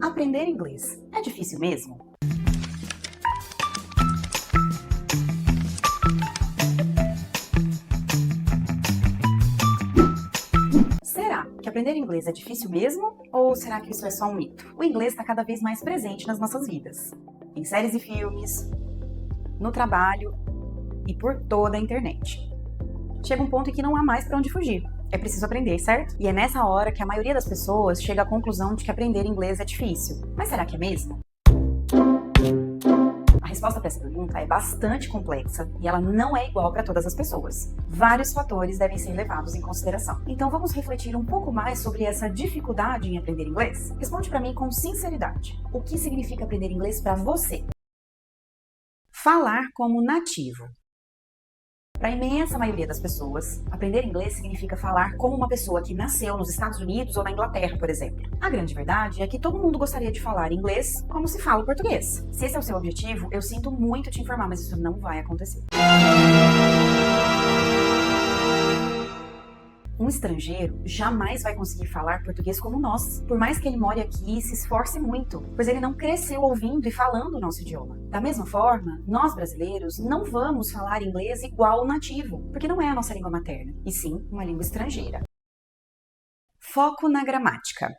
Aprender inglês é difícil mesmo? Será que aprender inglês é difícil mesmo? Ou será que isso é só um mito? O inglês está cada vez mais presente nas nossas vidas. Em séries e filmes, no trabalho e por toda a internet. Chega um ponto em que não há mais para onde fugir. É preciso aprender, certo? E é nessa hora que a maioria das pessoas chega à conclusão de que aprender inglês é difícil. Mas será que é mesmo? A resposta para essa pergunta é bastante complexa e ela não é igual para todas as pessoas. Vários fatores devem ser levados em consideração. Então vamos refletir um pouco mais sobre essa dificuldade em aprender inglês? Responde para mim com sinceridade. O que significa aprender inglês para você? Falar como nativo. Para a imensa maioria das pessoas, aprender inglês significa falar como uma pessoa que nasceu nos Estados Unidos ou na Inglaterra, por exemplo. A grande verdade é que todo mundo gostaria de falar inglês como se fala o português. Se esse é o seu objetivo, eu sinto muito te informar, mas isso não vai acontecer. Um estrangeiro jamais vai conseguir falar português como nós, por mais que ele more aqui e se esforce muito, pois ele não cresceu ouvindo e falando o nosso idioma. Da mesma forma, nós brasileiros não vamos falar inglês igual o nativo, porque não é a nossa língua materna, e sim uma língua estrangeira. Foco na gramática.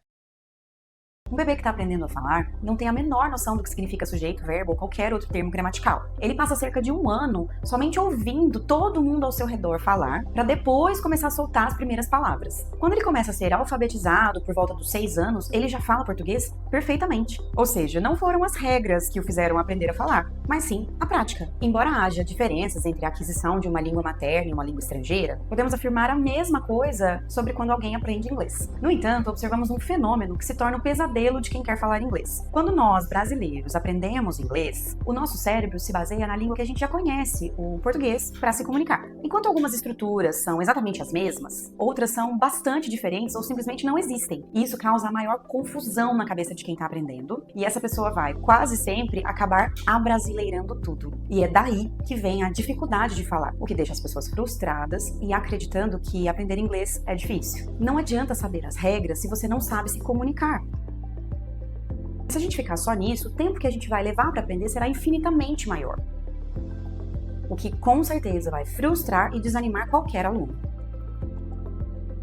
Um bebê que está aprendendo a falar não tem a menor noção do que significa sujeito, verbo ou qualquer outro termo gramatical. Ele passa cerca de 1 ano somente ouvindo todo mundo ao seu redor falar, para depois começar a soltar as primeiras palavras. Quando ele começa a ser alfabetizado por volta dos 6 anos, ele já fala português perfeitamente. Ou seja, não foram as regras que o fizeram aprender a falar, mas sim a prática. Embora haja diferenças entre a aquisição de uma língua materna e uma língua estrangeira, podemos afirmar a mesma coisa sobre quando alguém aprende inglês. No entanto, observamos um fenômeno que se torna um pesadelo de quem quer falar inglês. Quando nós, brasileiros, aprendemos inglês, o nosso cérebro se baseia na língua que a gente já conhece, o português, para se comunicar. Enquanto algumas estruturas são exatamente as mesmas, outras são bastante diferentes ou simplesmente não existem. E isso causa a maior confusão na cabeça de quem está aprendendo, e essa pessoa vai, quase sempre, acabar abrasileirando tudo. E é daí que vem a dificuldade de falar, o que deixa as pessoas frustradas e acreditando que aprender inglês é difícil. Não adianta saber as regras se você não sabe se comunicar. Se a gente ficar só nisso, o tempo que a gente vai levar para aprender será infinitamente maior. O que com certeza vai frustrar e desanimar qualquer aluno.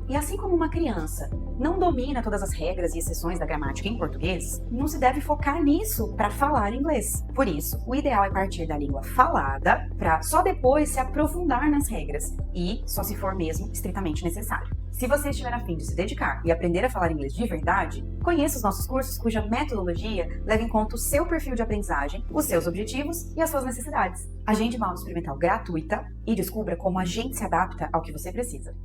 E assim como uma criança não domina todas as regras e exceções da gramática em português, não se deve focar nisso para falar inglês. Por isso, o ideal é partir da língua falada para só depois se aprofundar nas regras e só se for mesmo estritamente necessário. Se você estiver a fim de se dedicar e aprender a falar inglês de verdade, conheça os nossos cursos cuja metodologia leva em conta o seu perfil de aprendizagem, os seus objetivos e as suas necessidades. Agende uma aula experimental gratuita e descubra como a gente se adapta ao que você precisa.